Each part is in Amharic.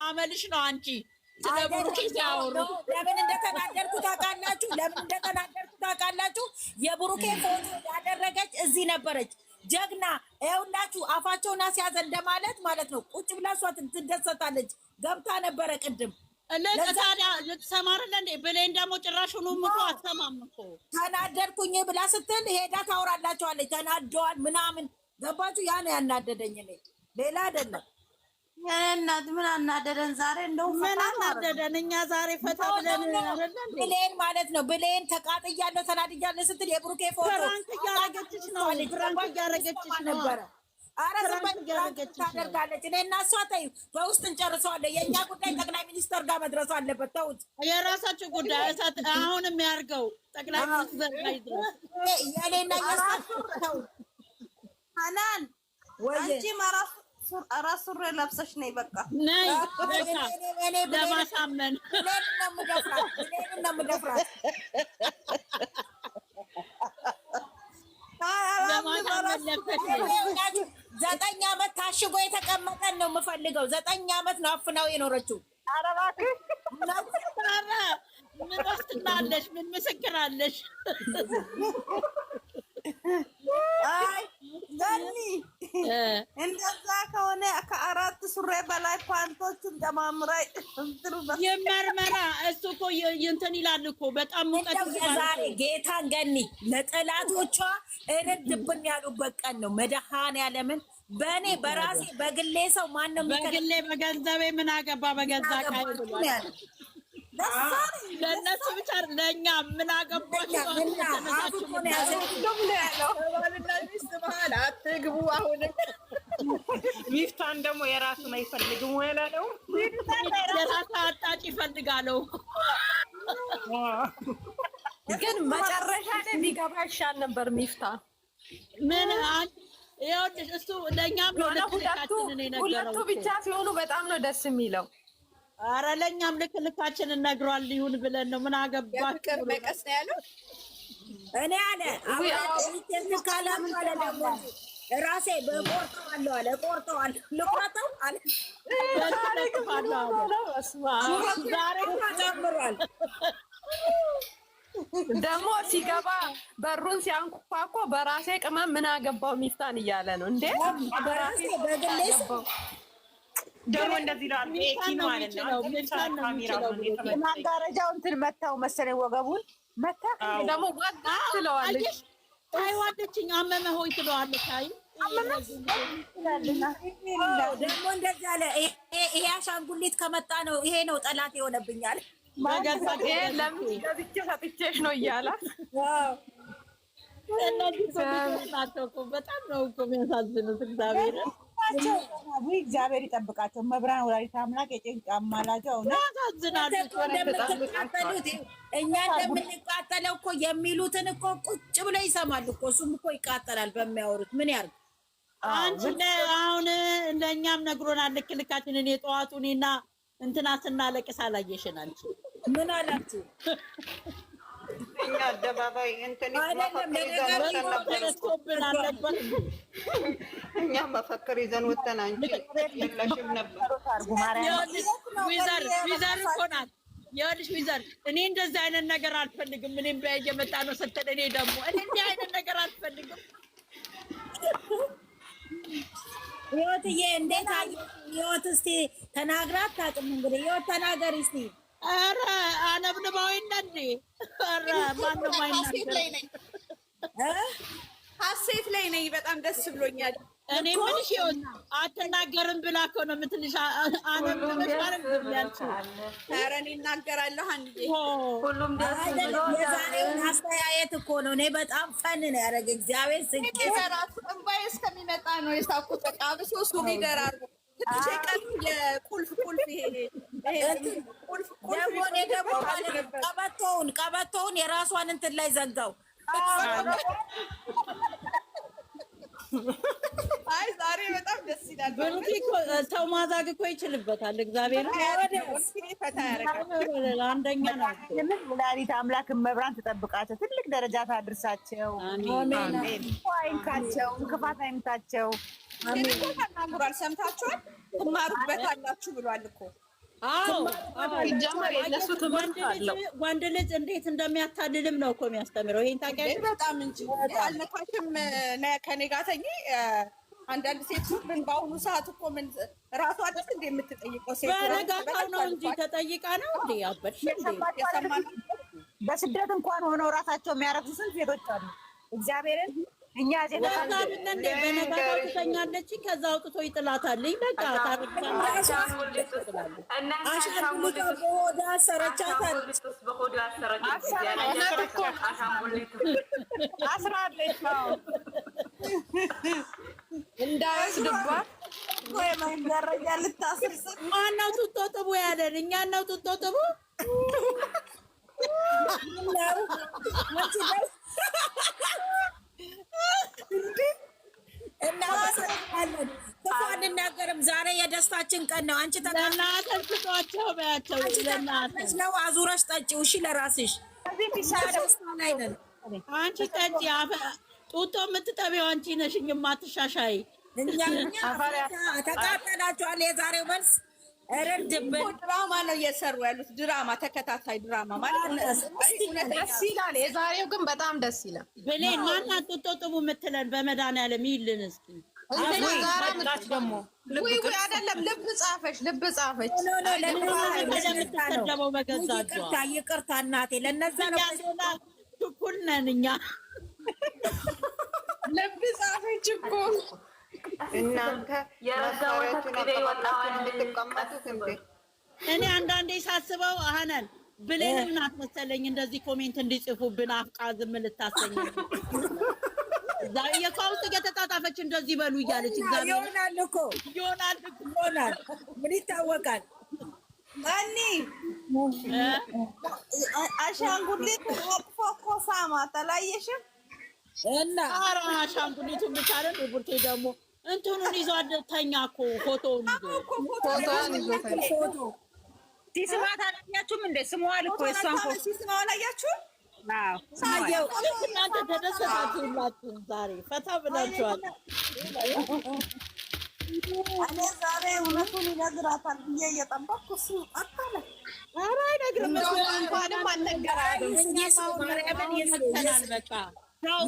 አመልሽ ነው አንቺ ስለ ብሩኬ ሲያወሩ ለምን እንደተናደርኩ ታውቃላችሁ? የብሩኬ ፎቶ ያደረገች እዚህ ነበረች። ጀግና ይኸውላችሁ፣ አፋቸውን አስያዘ እንደማለት ማለት ነው። ቁጭ ብላ እሷ ትደሰታለች። ገብታ ነበረ ቅድም ለታዲያ ልትሰማርለ እንዴ ብሌን ደግሞ ጭራሹኑ ምኮ አትሰማም እኮ ተናደርኩኝ ብላ ስትል ሄዳ ታወራላችኋለች። ተናደዋል ምናምን ገባችሁ? ያ ነው ያናደደኝ እኔ ሌላ አይደለም። እናት ምን አናደደን ዛሬ? እንደው ምን አናደደን? እኛ ዛሬ ፈታ ብለን ብሌን ማለት ነው። ብሌን ተቃጥያለሁ ተናድያለሁ ስትል የብሩኬ ፎቶ ፍራንክ እያረገችሽ ነው። ፍራንክ እያረገችሽ ነበረ። አረ ዝም ታደርጋለች። እኔ እና እሷ ተይው፣ በውስጥ እንጨርሰዋለን። የእኛ ጉዳይ ጠቅላይ ሚኒስተር ጋር መድረሱ አለበት። ተውት፣ የራሳችሁ ጉዳይ። አሁን የሚያርገው ጠቅላይ ሚኒስተር ላይ ድረስ የኔና የሳት ተውት። ሀናን አንቺ ማራፍ አራስ ሱሪ ለብሰሽ ነይ። በቃ ነይ ለማሳመን ዘጠኝ ዓመት ታሽጎ የተቀመጠን ነው የምፈልገው። 9 ዓመት ነው አፍናው የኖረችው። ኧረ እባክሽ ምን ዋስትና አለሽ? ምን ምስክር አለሽ? አይ ገኒ እንደዛ ከሆነ ከ4 ሱሪ በላይ ፓንቶችን ጨማምራይ የመርመራ እሱ እኮ እንትን ይላል እኮ በጣም ሙቀት ዛሬ ጌታን ገኒ ለጠላቶቿ እርድብን ያሉበት ቀን ነው። መድኃኔዓለምን በእኔ በራሴ በግሌ ሰው ማንም በግሌ በገንዘቤ ምን አገባ በገዛ ቃይ ብሏል። ለእነሱ ብቻ ለእኛ ምን አገባቸው? አትግቡ። አሁንም ሚፍታን ደግሞ የራሱን አይፈልግም ወላለው የራሳ አጣጭ ይፈልጋለው። ግን መጨረሻ ላይ ቢገባ ይሻል ነበር። ሚፍታ ምን ይኸውልሽ፣ እሱ ለእኛም ነው ልክልካችንን የነገረው። ሁለቱ ብቻ ሲሆኑ በጣም ነው ደስ የሚለው። አረ ለእኛም ልክልካችንን ነግሯል። ይሁን ብለን ነው ምን አገባችሁ? መቀስ ነው ያለው። እኔ አለ ካላም አለ ደግሞ ራሴ በቆርጠዋለሁ አለ። ቆርጠዋለሁ ልቆርጠው አለ። ዛሬ ጨምሯል። ደግሞ ሲገባ በሩን ሲያንኳኳ በራሴ ቅመም ምን አገባው ሚፍታን እያለ ነው እንዴ? በራሴ በግሌ ደግሞ እንደዚህ ነው ኪኑ ማለት ነው። ማጋረጃው እንትን መታው መሰለኝ ወገቡን መታ። ደግሞ ወጣ ትለዋለች። አይዋደችኝ አመመ ሆይ ትለዋለች። አይ ደግሞ እንደዚህ አለ። ይሄ አሻንጉሊት ከመጣ ነው ይሄ ነው ጠላት ይሆነብኛል። ለምን ገብቼ ሰጥቼሽ ነው እያላት እነዚህ ናቸው እኮ በጣም ነው እኮ የሚያሳዝኑት። እግዚአብሔር ይጠብቃቸው። መብራን ወላዲተ አምላክ የጭንቅ አማላጅው ነው። ያሳዝናሉ። እኛ እንደምንቃጠለው እኮ የሚሉትን እኮ ቁጭ ብለው ይሰማሉ እኮ። እሱም እኮ ይቃጠላል በሚያወሩት። ምን ያርግ? አንቺ አሁን ለእኛም ነግሮናል። ልክ ልካችንን የጠዋቱ እኔና እንትና ስናለቅስ አላየሽን? አንቺ ምን አላችሁ? እኛ አደባባይ እንትን እኛ መፈክር ይዘን ወጥተን አንቺ የለሽም ነበር። ዊዘር እኮ ናት። ይኸውልሽ ዊዘር እኔ እንደዚህ አይነት ነገር አልፈልግም። እኔም እየመጣ ነው ስትል እኔ ደግሞ እኔ እንዲህ አይነት ነገር አልፈልግም። ህይወትዬ እንዴት አየሽ? ህይወት እስቲ ተናግራ አታውቅም። እንግዲህ ህይወት ተናገሪ እስቲ። ኧረ አነብንባዊ እንደ ኧረ ማንም አይናገር። ሀሴት ላይ ነኝ። በጣም ደስ ብሎኛል። እኔ ምንሽ ይኸውት አትናገርም ብላ እኮ ነው የምትልሽ። አነብንሽ አይደል ያልሽው? ኧረ እኔ እናገራለሁ። አንዴ ሁሉም ደስ ብሎ የዛሬውን አስተያየት እኮ ነው። እኔ በጣም ፈን ነው ያደረገ እግዚአብሔር ስንቄ ራሱ እንባዬ እስከሚመጣ ነው የሳኩት። በቃ አብሶ ሱሪ ደራርቦ ትንሽ የቀን የቁልፍ ይሄ ደግሞ ቀበቶውን የራሷን እንትን ላይ ዘጋው። አይ ዛሬ በጣም ደስ ይላል። ብሩኬ እኮ ሰው ማዛግ እኮ ይችልበታል። እግዚአብሔር ፈታ ያደርጋል። አንደኛ ነው። ወላዲተ አምላክ መብራን ትጠብቃቸው፣ ትልቅ ደረጃ ታድርሳቸው፣ አይንካቸው፣ እንቅፋት አይምታቸው። ተናግሯል። ሰምታችኋል? ትማሩበታላችሁ ብሏል እኮ ይጀመር የነሱ ትምህርት አለው። ወንድ ልጅ እንዴት እንደሚያታልልም ነው እኮ የሚያስተምረው። ይሄን ታውቂያለሽ? በጣም እንጂ አልነካሽም ከኔ ጋር ተኝ። አንዳንድ ሴቶች ምን በአሁኑ ሰዓት እኮ ምን ራሷ አይደል እንደ የምትጠይቀው ሴት በነጋታው ነው እንጂ ተጠይቃ ነው እንዴ? አበድሽ እንዴ? በስደት እንኳን ሆነው ራሳቸው የሚያረጉ ስንት ሴቶች አሉ። እግዚአብሔርን እኛ ዜና እንደ በነጋታው ትተኛለች፣ ከዛ አውጥቶ ይጥላታል። በቃ እንዳይወስድባት ደረጃ ልታስር ማነው ጡጦ ጥቡ ያለን? እኛን ነው ጡጦ ጥቡ እናመሰግናለን። ክፉ አንናገርም። ዛሬ የደስታችን ቀን ነው። አንቺ ለእናትህ ስጧቸው በያቸው። ለእናትህ ነው አዙረሽ ጠጪው። እሺ ለራስሽ አንቺ ጠጪ። ጡጦ የምትጠቢው አንቺ ነሽ፣ የማትሻሻይ እኛ ተቃጠላችኋል። የዛሬው መልስ ድራማ ነው እየሰሩ ያሉት። ድራማ ተከታታይ ድራማ ማለት ደስ ይላል። የዛሬው ግን በጣም ደስ ይላል። ብሌን ማናት ጡጦ ጥቡ የምትለን? በመድኃኒዓለም ይልን እስኪ ደግሞ አይደለም ልብ ጻፈች ለምትሰደበው በገዛጇ ይቅርታ እናቴ፣ ለነዛ ነው እኩል ነን እኛ። ልብ ጻፈች እኮ እናንተ እኔ አንዳንዴ ሳስበው አህነን ብሌንም ናት መሰለኝ እንደዚህ ኮሜንት እንዲጽፉብን አፍቃ ዝም ልታሰኝ የካውስ እየተጣጣፈች እንደዚህ በሉ እያለች ይሆናል እኮ ይሆናል። ምን ይታወቃል? ማኒ አሻንጉሊት ወቅፎ እኮ ሳማት አላየሽም? እና ኧረ አሻንጉሊቱን ብቻ አይደል ቡርቴ ደግሞ እንትኑን ይዟል። ተኛ እኮ ፎቶውን ፎቶ ሲስማት አላያችሁም እንደ ስሟል እኮ እሷን ፎቶ ሲስማው አላያችሁም? ሳየው እናንተ ተደሰታችሁላችሁ። ዛሬ ፈታ ብላችኋል። እኔ ዛሬ እውነቱን ይነግራታል ብዬ እየጠበቅኩ እሱ አታለ ኧረ አይነግርም። እንኳንም አልነገራትም። ይመተናል። በቃ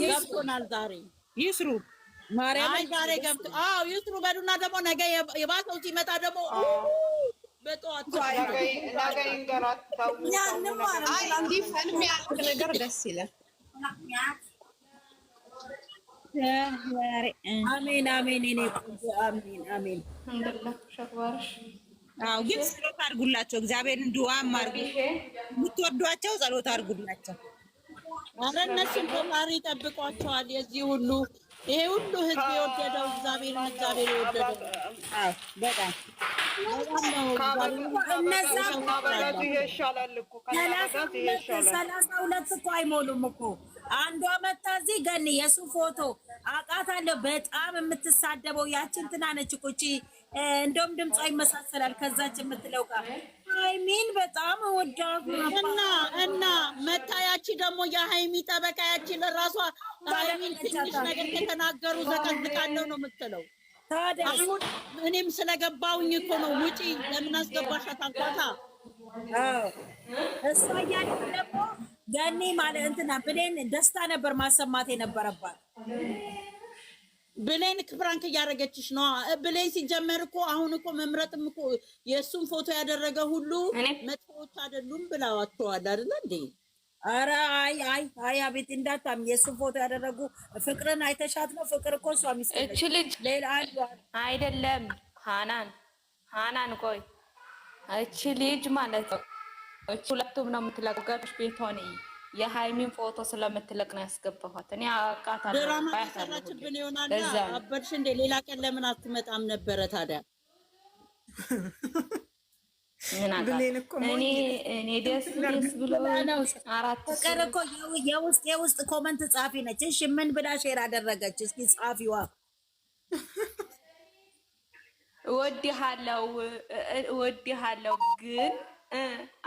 ገብቶናል። ዛሬ ይስሩ ማርያም ዛሬ ገብቶ ይስሩ በሉና ደግሞ ነገ የባሰው ሲመጣ ደግሞ በጠዋት ነገ ይንገራት። እንዲህ ፈልም ያልክ ነገር ደስ ይላል። አሜን አሜን። እኔ አሜን አሜን። ግን ጸሎት አድርጉላቸው። እግዚአብሔርን ዱዓም አድርጉ። የምትወዷቸው ጸሎት አድርጉላቸው። ኧረ እነሱን ፈጣሪ ይጠብቋቸዋል። የዚህ ሁሉ ይሄ ሁሉ ህዝብ የወደደው እግዚአብሔርን እግዚአብሔር የወደደው በጣም ሰላሳ ሁለት እኮ አይሞሉም እኮ። አንዷ መታ እዚህ ገኒ የሱ ፎቶ አውቃታለሁ። በጣም የምትሳደበው ያችን ትናነች እኮ እቺ እንደውም ድምጿ ይመሳሰላል ከዛች የምትለው ጋር ሃይሚን በጣም ወዳሁ እና መታያቺ ደግሞ የሃይሚ ጠበቃ ያቺ ለራሷ ሃይሚን ትንሽ ነገር ከተናገሩ ዘቀዝቃለሁ ነው የምትለው። አሁን እኔም ስለገባውኝ እኮ ነው ውጪ ለምን አስገባሻት አልኳታ። እሷ እያለች ደግሞ ገኒ ማለት እንትና ብሌን ደስታ ነበር ማሰማት የነበረባት። ብሌን ፍራንክ እያደረገችሽ ነው። ብሌን ሲጀመር እኮ አሁን እኮ መምረጥም እኮ የእሱን ፎቶ ያደረገ ሁሉ መጥፎዎች አይደሉም ብላዋቸዋል አይደለ እንዴ? ኧረ አይ አቤት እንዳታም የእሱን ፎቶ ያደረጉ ፍቅርን አይተሻት ነው። ፍቅር እኮ እሷ ሚስት እቺ ልጅ ሌላ አይደለም። ሃናን ቆይ እቺ ልጅ ማለት ነው እቺ ሁለቱም ነው የምትለቀው። ገብሽ ቤት ሆነ የሃይሚን ፎቶ ስለምትለቅ ነው ያስገባኋት። እኔ አውቃታለሁ። ድራማ ተሰራችብን ይሆናል። አበድሽ እንደ ሌላ ቀን ለምን አትመጣም ነበረ ታዲያ? እኔ ደስ ብሎ አራት ፍቅር እኮ የውስጥ ኮመንት ጻፊ ነች። እሺ ምን ብላ ሼር አደረገች? እስኪ ጻፊዋ እወድሃለሁ ግን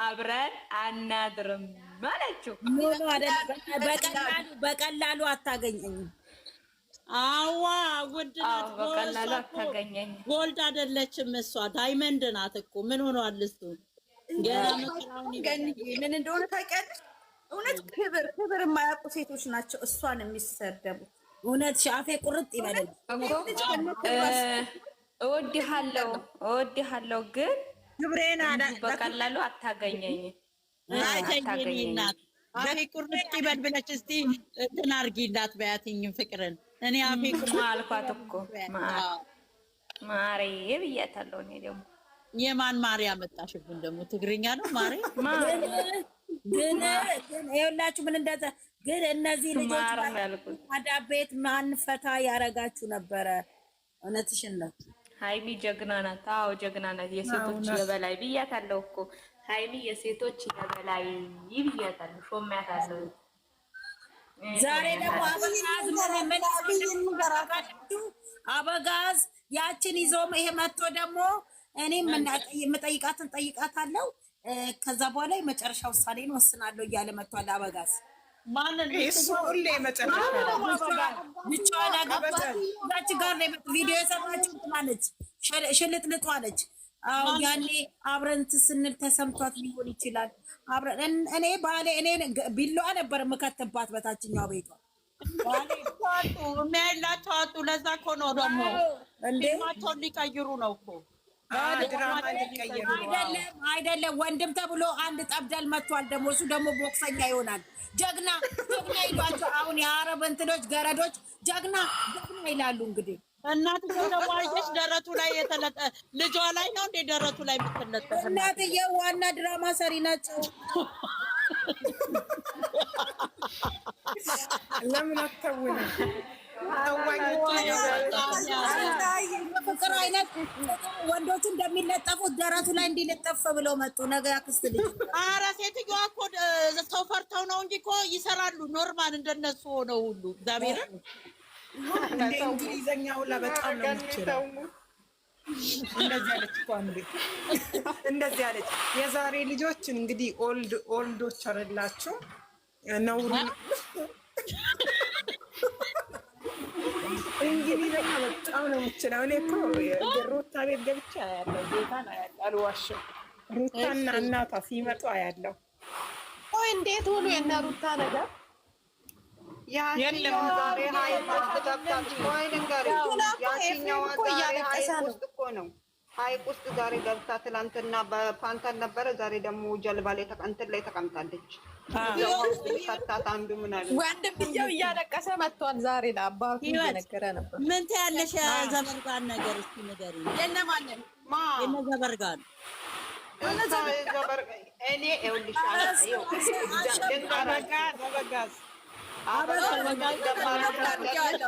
አብረን አናድርም ማለችው። በቀላሉ አታገኘኝም። አዋ ውድ ናት። በቀላሉ አታገኘኝ። ጎልድ አይደለችም እሷ ዳይመንድ ናት እኮ። ምን ሆኗል እሱ? ገና ምን እንደሆነ ታውቂያለሽ? እውነት ክብር የማያውቁ ሴቶች ናቸው እሷን የሚሰደቡት። እውነት ሻፌ ቁርጥ ይበላል። እወድሃለሁ ግን ክብሬን በቀላሉ አታገኘኝ። ናት አፌ ቁርጥ ይበል ብለሽ እስቲ እንትን አድርጊላት በያትኝም ፍቅርን እኔ አፌ ቁርጥ አልኳት እኮ ማሬ ብያታለሁ። እኔ ደግሞ የማን ማሪ አመጣሽብን ደግሞ? ትግርኛ ነው ማሪ ግን ይኸውላችሁ ምን እንደዛ ግን እነዚህ ልጆች አዳቤት ማን ፈታ ያረጋችሁ ነበረ። እውነትሽን ነው። ሃይሚ ጀግና ናት። አዎ ጀግና ናት። የሴቶች የበላይ ብያታለሁ እኮ ሃይሚ የሴቶች የበላይ ብያታለሁ። ሾሚያታለሁ። ዛሬ ደግሞ አበጋዝ ያችን ይዞ ይሄ መጥቶ ደግሞ እኔ የምጠይቃትን ጠይቃታለሁ። ከዛ በኋላ የመጨረሻ ውሳኔን ወስናለሁ እያለ መጥቷል አበጋዝ። ማንን እሱ ሁሌ መጨረሻ ብቻዋን አገባች ጋር ነው ቪዲዮ የሰራችው ትላለች። ሽልጥልጧ አለች። አዎ ያኔ አብረን ስንል ተሰምቷት ሊሆን ይችላል። አብረን እኔ ባሌ እኔ ቢላዋ ነበር የምከትባት በታችኛው ቤቷ። የሚያይላቸው አጡ። ለዛ እኮ ነው ደግሞ እንዴማቸውን ሊቀይሩ ነው እኮ አይደለም ወንድም ተብሎ አንድ ጠብደል መጥቷል። ደግሞ እሱ ደግሞ ቦክሰኛ ይሆናል። ጀግና ይሏቸው አሁን የአረብ እንትኖች ገረዶች ጀግና ይላሉ። እንግዲህ እናትዬው ደግሞ አየሽ ደረቱ ላይ የተለጠ ልጇ ላይ ነው እንዴ ደረቱ ላይ የምትለጠፍ እናትዬው ዋና ድራማ ሰሪ ናቸው። ለምን አተውነ ፍቅር አይነት ወንዶቹ እንደሚለጠፉት ደረቱ ላይ እንዲለጠፍ ብለው መጡ። ነገ ያክስት ልጅ ኧረ ሴትዮዋ እኮ ሰው ፈርተው ነው እንጂ እኮ ይሰራሉ። ኖርማል እንደነሱ ሆነው ሁሉ እግዚአብሔርን እንግሊዘኛ ሁላ በጣም ነው የምትችለው። እንደዚህ አለች እኮ አንዴ እንደዚህ አለች። የዛሬ ልጆች እንግዲህ ኦልዶች አይደላችሁ ነውሩ እንግሊዘኛ በጣም ነው የምችለው። እኔ እኮ ሩታ ቤት ገብቼ አያለሁ። ጌታን አያለሁ፣ አልዋሽም። ሩታና እናቷ ሲመጡ አያለሁ። ቆይ እንዴት ሆኖ የእነ ሩታ ነገር የለም ዛሬ ሀይቅ ውስጥ ገብታለች። ቆይ ልንገርሽ፣ ያቺኛዋ ዛሬ ሀይቅ ውስጥ እኮ ነው ሀይቅ ውስጥ ዛሬ ገብታ ትላንትና በፓንታን ነበረ። ዛሬ ደግሞ ጀልባ ላይ እንትን ላይ ተቀምጣለች። ሰታት አንዱ ምን አለ ወንድምየው እያለቀሰ መጥቷል። ዛሬ ለአባቱ እየነገረ ነበር። ምን ትያለሽ? ዘበርጋን ነገር እስኪ ንገሪኝ። የነማንን የነ ዘበርጋን እኔ ይኸውልሽ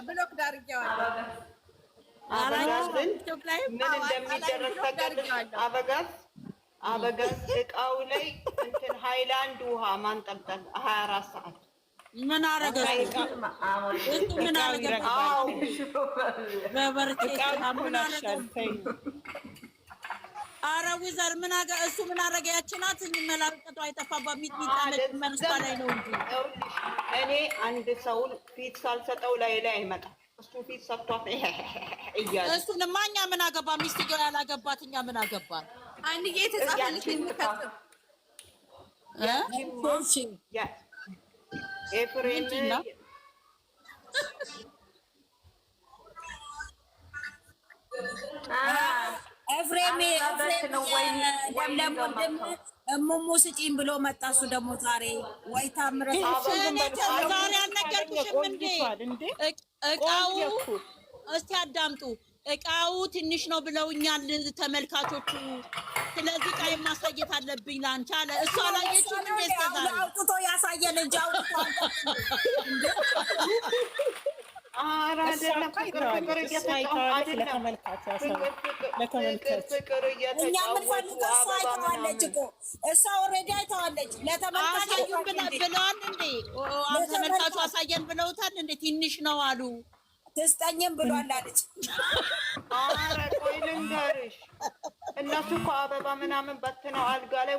ብሎክ ዳርጌዋለሁ። ምን እንደሚደረግ ታውቂያለሽ? አበጋዝ እቃው ላይ እንትን ሃይላንድ ውሃ ማንጠብጠብ 24 ሰዓት ምን አረገ? ምን አረገ? ኧረ ዊዘር ምን አገ እሱ ምን አረገ? ያችናት መላቀጡ አይጠፋባ ሚጥሚጣ መንስታ ላይ ነው እንጂ እኔ አንድ ሰውን ፊት ሳልሰጠው ላይ አይመጣም። እሱ ፊት ሰጥቷት እያለ እሱንማ እኛ ምን አገባ? ሚስትየው ያላገባት እኛ ምን አገባን? አንድዬ የተጻፈልሽ የሚከተል ኤፍሬም ለምለም ወንድም እሙሙ ስጪኝ ብሎ መጣ። እሱ ደግሞ ዛሬ ወይ ታምረ ዛሬ አልነገርኩሽም እንዴ? እቃው እስቲ አዳምጡ። እቃው ትንሽ ነው ብለውኛል ተመልካቾቹ። ስለዚህ እቃ ማሳየት አለብኝ ላንቺ አለ። እሱ አላየችም እንዴ? እስከዛሬ አውጥቶ ያሳየን እንጂ አውጥቶ ኧረ አይደለም ፍቅር እየተጫወቱ አይደለም። እኛ የምንፈልገው እሷ አይተዋለች እኮ እሷ ኦልሬዲ አይተዋለች። ለተመልካቹ ብለዋል እንዴ? ተመልካቹ አሳየን ብለውታል እንዴ? ትንሽ ነው አሉ። ትስጠኝም ብሏል አለች። ኧረ ቆይ ልንገርሽ፣ እነሱ እኮ አበባ ምናምን በትነው አልጋ ላይ